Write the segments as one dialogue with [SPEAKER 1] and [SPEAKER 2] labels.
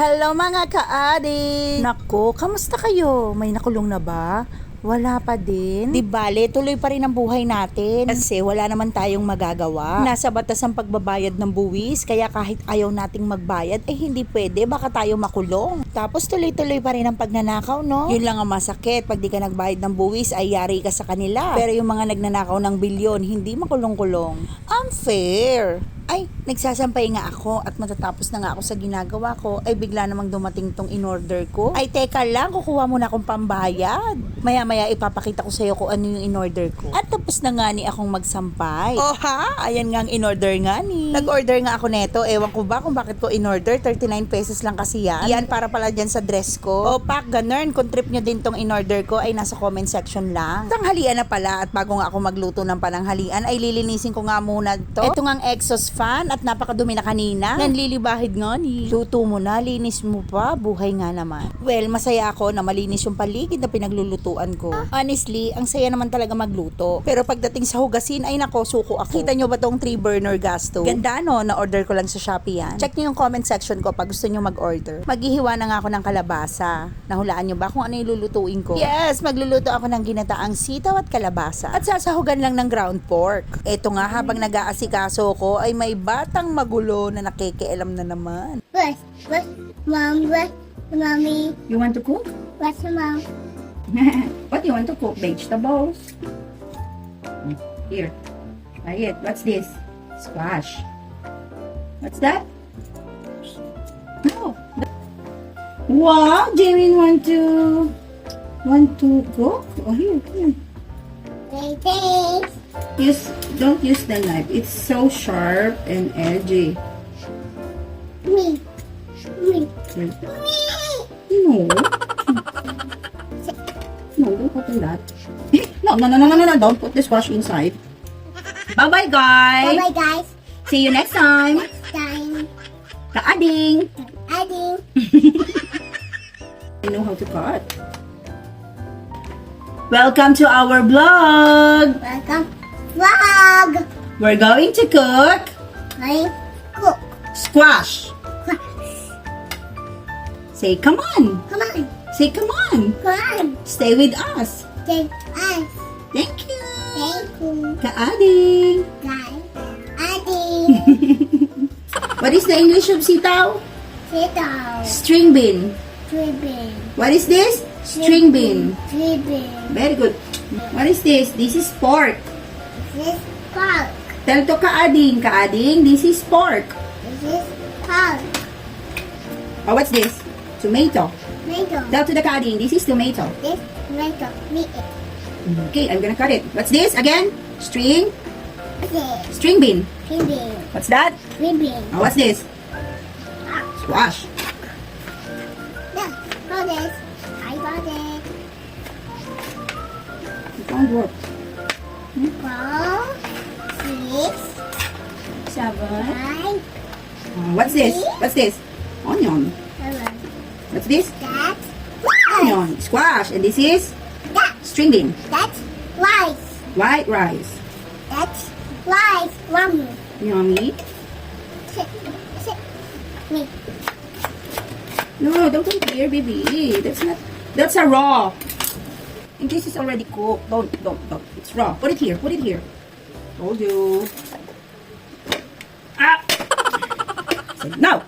[SPEAKER 1] Hello mga ka-adik! Nako, kamusta kayo? May nakulong na ba? Wala pa din. Di bale, tuloy pa rin ang buhay natin. Kasi wala naman tayong magagawa. Nasa batas ang pagbabayad ng buwis, kaya kahit ayaw nating magbayad, ay hindi pwede, baka tayo makulong. Tapos tuloy-tuloy pa rin ang pagnanakaw, no? Yun lang ang masakit. Pag di ka nagbayad ng buwis, ay yari ka sa kanila. Pero yung mga nagnanakaw ng bilyon, hindi makulong-kulong. Unfair! Ay, nagsasampay nga ako at matatapos na nga ako sa ginagawa ko, ay bigla namang dumating tong in-order ko. Ay, teka lang, kukuha muna akong pambayad. Maya-maya ipapakita ko sa'yo kung ano yung in-order ko. At tapos na nga ni akong magsampay. Oh ha? Ayan nga ang in-order nga ni. Nag-order nga ako neto. Ewan ko ba kung bakit ko in-order. 39 pesos lang kasi yan. Yan para pala dyan sa dress ko. O pak, ganun. Kung trip nyo din tong in-order ko, ay nasa comment section lang. Tanghalian na pala at bago nga ako magluto ng pananghalian, ay lilinisin ko nga muna to. Ito nga ang exhaust fan at napakadumi na kanina. Nanlilibahid nga ni. Luto mo na, linis mo pa, buhay nga naman. Well, masaya ako na malinis yung paligid na pinaglulutuan ko. Honestly, ang saya naman talaga magluto. Pero pagdating sa hugasin, ay nako, suko ako. Kita nyo ba tong 3 burner gas to? Ganda no, na-order ko lang sa Shopee yan. Check nyo yung comment section ko pag gusto nyo mag-order. Maghihiwa na nga ako ng kalabasa. Nahulaan nyo ba kung ano yung lulutuin ko? Yes, magluluto ako ng ginataang sitaw at kalabasa. At sasahugan lang ng ground pork. Eto nga, habang nag-aasikaso ko, ay may batang magulo na nakikialam na naman.
[SPEAKER 2] What? Mom, what? Mommy,
[SPEAKER 3] You want to cook?
[SPEAKER 2] what's mom?
[SPEAKER 3] What you want to cook? Vegetables? Here. Try it. What's this? Squash. What's that? No. Wow, Jamin want to cook? Oh, here.
[SPEAKER 2] Thanks.
[SPEAKER 3] Don't use the knife. It's so sharp and edgy.
[SPEAKER 2] Me.
[SPEAKER 3] No. No, don't put in that. No. Don't put the squash inside. Bye-bye, guys.
[SPEAKER 2] Bye-bye, guys.
[SPEAKER 3] See you next time.
[SPEAKER 2] Next time.
[SPEAKER 3] Kaading.
[SPEAKER 2] Adding.
[SPEAKER 3] I know how to cut. Welcome to our vlog.
[SPEAKER 2] Welcome. Vlog.
[SPEAKER 3] We're going to cook
[SPEAKER 2] I cook.
[SPEAKER 3] squash. Say, come on.
[SPEAKER 2] Come on.
[SPEAKER 3] Say, come on.
[SPEAKER 2] Come on.
[SPEAKER 3] Stay with us.
[SPEAKER 2] Take us.
[SPEAKER 3] Thank you.
[SPEAKER 2] Thank you,
[SPEAKER 3] Kaading.
[SPEAKER 2] guys. Adding.
[SPEAKER 3] What is the English of sitaw?
[SPEAKER 2] Sit down.
[SPEAKER 3] String bean.
[SPEAKER 2] Dribbling.
[SPEAKER 3] What is this? String bean.
[SPEAKER 2] Dribbling.
[SPEAKER 3] Very good. What is this? This is pork.
[SPEAKER 2] This is pork.
[SPEAKER 3] Tell to Kaading. Kaading, this is pork.
[SPEAKER 2] This is pork.
[SPEAKER 3] Oh, what's this? Tomato.
[SPEAKER 2] Tomato.
[SPEAKER 3] Tell to the Kaading, this is tomato.
[SPEAKER 2] This tomato. Me it.
[SPEAKER 3] Okay, I'm gonna cut it. What's this again? String
[SPEAKER 2] This.
[SPEAKER 3] bean.
[SPEAKER 2] Dribbling.
[SPEAKER 3] What's that?
[SPEAKER 2] Dribbling.
[SPEAKER 3] Oh, what's this? Squash.
[SPEAKER 2] Yeah, got it. I got it.
[SPEAKER 3] It won't work.
[SPEAKER 2] 4, 6,
[SPEAKER 3] 7.
[SPEAKER 2] 5,
[SPEAKER 3] What's this? What's this? Onion.
[SPEAKER 2] 7.
[SPEAKER 3] What's this?
[SPEAKER 2] That's
[SPEAKER 3] Onion. Squash. And this is
[SPEAKER 2] that.
[SPEAKER 3] string bean.
[SPEAKER 2] That's rice.
[SPEAKER 3] White rice.
[SPEAKER 2] That's rice. Mommy.
[SPEAKER 3] Yummy.
[SPEAKER 2] Sit. Me.
[SPEAKER 3] No, don't put it here, baby. That's a raw. In case it's already cooked. Don't. It's raw. Put it here. Told you. Ah! Said no.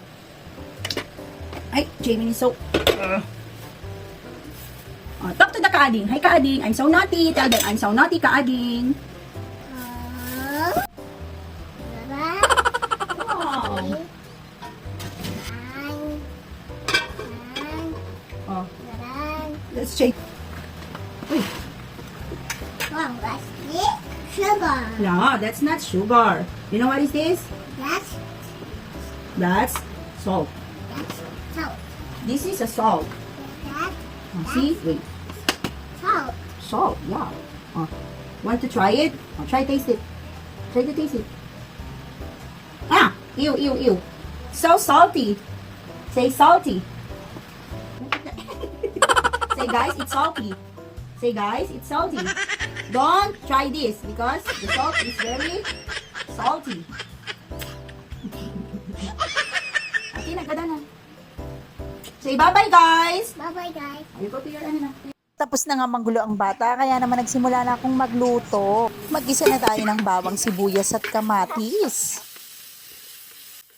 [SPEAKER 3] Ay, Jamie is so... talk to the Kaading. Hi, Kaading. I'm so naughty. Tell them I'm so naughty, Kaading. Wow. Oh, let's check. Uy.
[SPEAKER 2] Wow, what's this? Sugar.
[SPEAKER 3] No, that's not sugar. You know what is this?
[SPEAKER 2] That's
[SPEAKER 3] Salt.
[SPEAKER 2] salt.
[SPEAKER 3] This is a salt.
[SPEAKER 2] That's
[SPEAKER 3] See? Wait.
[SPEAKER 2] salt.
[SPEAKER 3] Salt, yeah. Want to try it? Try taste it. Try to taste it. Ah! Ew. So salty. Say salty. Say guys, it's salty. Say guys, it's salty. Don't try this because the salt is very salty. Okay, nagkadanan. Say bye-bye, guys.
[SPEAKER 2] Bye-bye, guys.
[SPEAKER 3] You go to your ano na.
[SPEAKER 1] Tapos na nga manggulo ang bata, kaya naman nagsimula na akong magluto. Mag-isa na tayo ng bawang sibuyas at kamatis.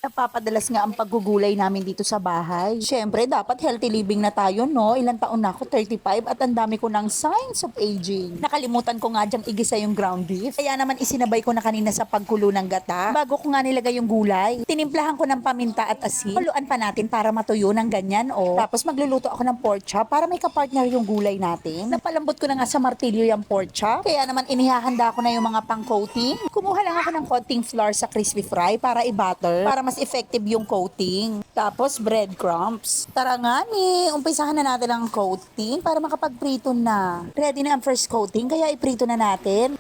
[SPEAKER 1] Napapadalas nga ang paggugulay namin dito sa bahay. Siyempre, dapat healthy living na tayo, no? Ilang taon na ako? 35 at ang dami ko ng signs of aging. Nakalimutan ko nga dyang igisa yung ground beef. Kaya naman isinabay ko na kanina sa pagkulo ng gata. Bago ko nga nilagay yung gulay, tinimplahan ko ng paminta at asin. Haluan pa natin para matuyo ng ganyan, oh. Tapos magluluto ako ng pork chop para may kapartner yung gulay natin. Napalambot ko na nga sa martilyo yung pork chop. Kaya naman inihahanda ko na yung mga pang-coating. Kumuha lang ako ng konting flour sa crispy fry para i-butter. Para mas effective yung coating. Tapos breadcrumbs. Tara nga ni, umpisahan na natin ang coating para makapagprito na. Ready na ang first coating kaya iprito na natin.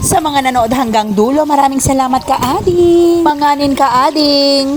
[SPEAKER 1] Sa mga nanood hanggang dulo, maraming salamat ka-ading. Manganin ka-ading.